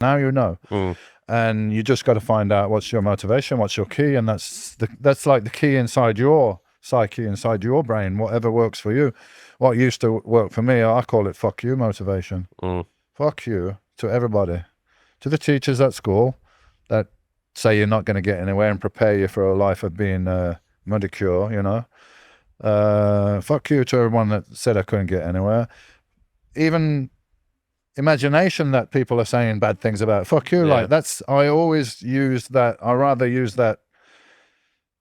Now you know. And you just got to find out what's your motivation, what's your key, and that's like the key inside your psyche, inside your brain, whatever works for you. What used to work for me, I call it fuck you motivation. Fuck you to everybody, to the teachers at school that say you're not going to get anywhere and prepare you for a life of being medicure, you know. Fuck you to everyone that said I couldn't get anywhere. Even imagination that people are saying bad things about, fuck you. Like I always use that. I rather use that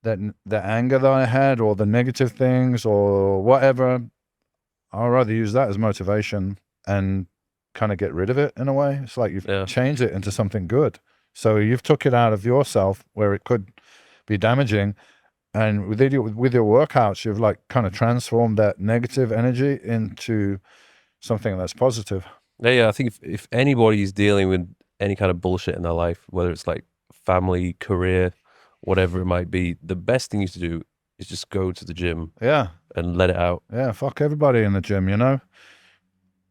the anger that I had, or the negative things, or whatever. I'd rather use that as motivation and kind of get rid of it in a way. It's like you've changed it into something good. So you've took it out of yourself where it could be damaging, and with your workouts, you've like kind of transformed that negative energy into something that's positive. Yeah, I think if anybody's dealing with any kind of bullshit in their life, whether it's like family, career, whatever it might be, the best thing you to do is just go to the gym. And let it out. Fuck everybody in the gym, you know.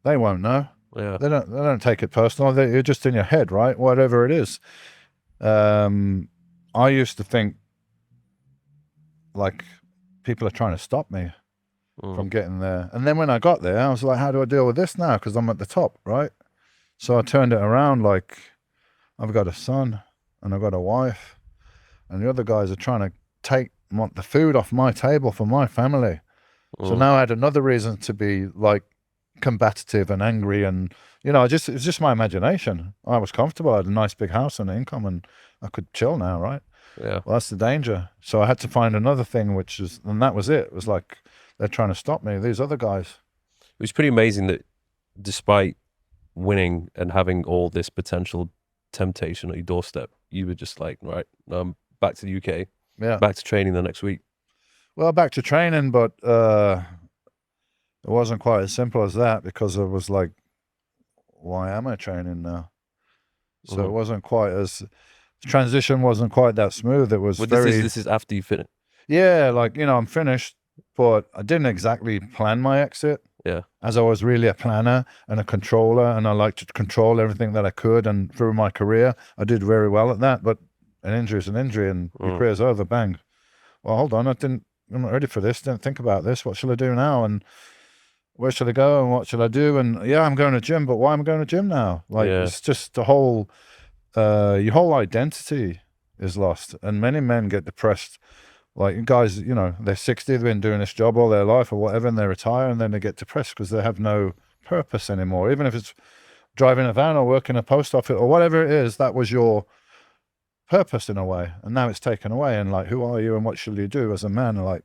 They won't know. They don't take it personal. You're just in your head, right? Whatever it is. I used to think like people are trying to stop me from getting there. And then when I got there, I was like, how do I deal with this now? Because I'm at the top, right? So I turned it around like, I've got a son and I've got a wife, and the other guys are trying to want the food off my table for my family. So now I had another reason to be like combative and angry, and you know, it was just my imagination. I was comfortable. I had a nice big house and income, and I could chill now, right? Well, that's the danger. So I had to find another thing, and that was it. It was like, they're trying to stop me, these other guys. It was pretty amazing that despite winning and having all this potential temptation at your doorstep, you were just like, right, back to the UK, back to training the next week. Well, back to training, but it wasn't quite as simple as that, because I was like, why am I training now? So it wasn't quite as, the transition wasn't quite that smooth. It was this is after you finished. Yeah, like, you know, I'm finished, but I didn't exactly plan my exit. As I was really a planner and a controller, and I liked to control everything that I could, and through my career, I did very well at that, but an injury is an injury, and your career's over, bang. Well, hold on, I'm not ready for this, didn't think about this, what shall I do now, and where should I go, and what should I do, and I'm going to gym, but why am I going to gym now? Like, it's just the whole, your whole identity is lost, and many men get depressed. Like, guys, you know, they're 60, they've been doing this job all their life or whatever, and they retire, and then they get depressed because they have no purpose anymore. Even if it's driving a van or working a post office or whatever it is, that was your purpose in a way, and now it's taken away. And like, who are you and what should you do as a man? Like,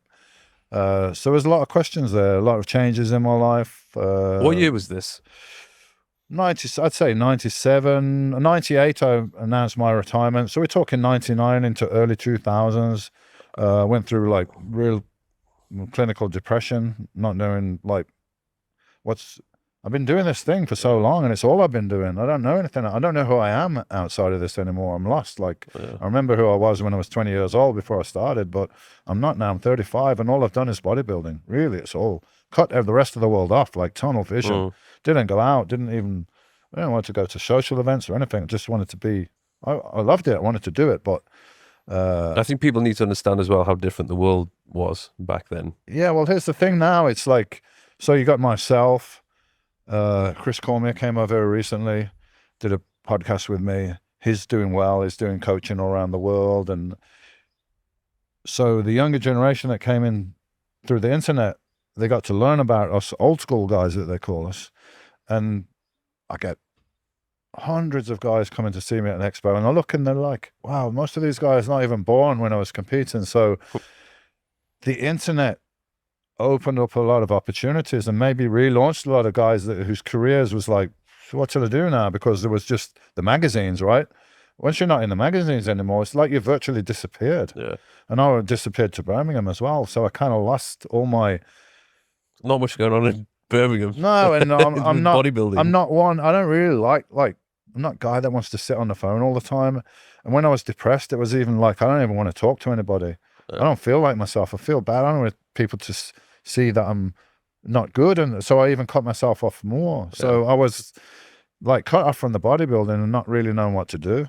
so there's a lot of questions there, a lot of changes in my life. What year was this? I'd say 97, 98, I announced my retirement. So we're talking 99 into early 2000s. Went through like real clinical depression, not knowing like I've been doing this thing for so long, and it's all I've been doing. I don't know anything. I don't know who I am outside of this anymore. I'm lost. Like, I remember who I was when I was 20 years old before I started, but I'm not now. I'm 35, and all I've done is bodybuilding. Really, it's all cut the rest of the world off, like tunnel vision. Didn't go out, I didn't want to go to social events or anything. I just wanted to be, I loved it. I wanted to do it, but I think people need to understand as well how different the world was back then. Yeah, well, here's the thing now. It's like, so you got myself, Chris Cormier came over very recently, did a podcast with me. He's doing well. He's doing coaching all around the world. And so the younger generation that came in through the internet, they got to learn about us old school guys that they call us. And I get hundreds of guys coming to see me at an expo, and I look and they're like, wow, most of these guys not even born when I was competing. So the internet opened up a lot of opportunities and maybe relaunched a lot of guys whose careers was like, what should I do now? Because there was just the magazines, right? Once you're not in the magazines anymore, it's like you virtually disappeared. And I disappeared to Birmingham as well. So I kind of lost all my... Not much going on in Birmingham. No, and I'm not bodybuilding. I'm not one. I don't really like I'm not a guy that wants to sit on the phone all the time. And when I was depressed, it was even like, I don't even want to talk to anybody. I don't feel like myself. I feel bad. I don't want people to see that I'm not good. And so I even cut myself off more. So I was like cut off from the bodybuilding and not really knowing what to do.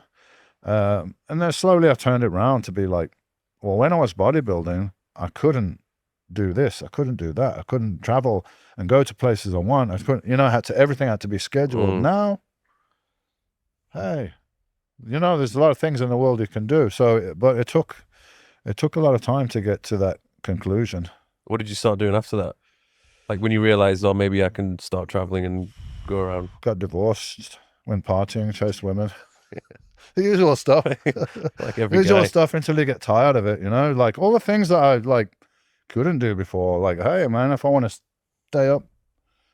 And then slowly I turned it around to be like, well, when I was bodybuilding, I couldn't do this, I couldn't do that, I couldn't travel and go to places I want. I couldn't, you know, everything had to be scheduled. Now, hey, you know, there's a lot of things in the world you can do. So, but it took a lot of time to get to that conclusion. What did you start doing after that? Like when you realized, oh, maybe I can start traveling and go around. Got divorced, went partying, chased women. The usual stuff. Like every usual guy. stuff until you get tired of it, you know? Like all the things that I like couldn't do before. Like, hey man, if I want to stay up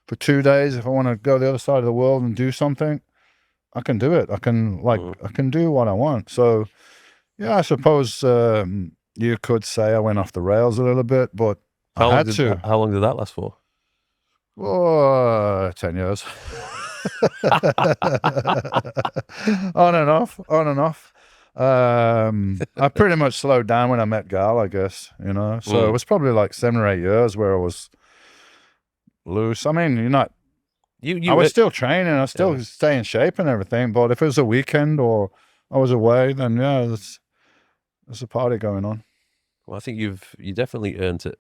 for 2 days, if I want to go the other side of the world and do something, I can do it. I can I can do what I want. So yeah, I suppose you could say I went off the rails a little bit, but I had to. How long did that last for? Oh, 10 years. On and off. I pretty much slowed down when I met Gal, I guess, you know. So it was probably like 7 or 8 years where I was loose. I mean, you're not. I was still training. I was still stay in shape and everything. But if it was a weekend or I was away, then yeah, there's a party going on. Well, I think you definitely earned it.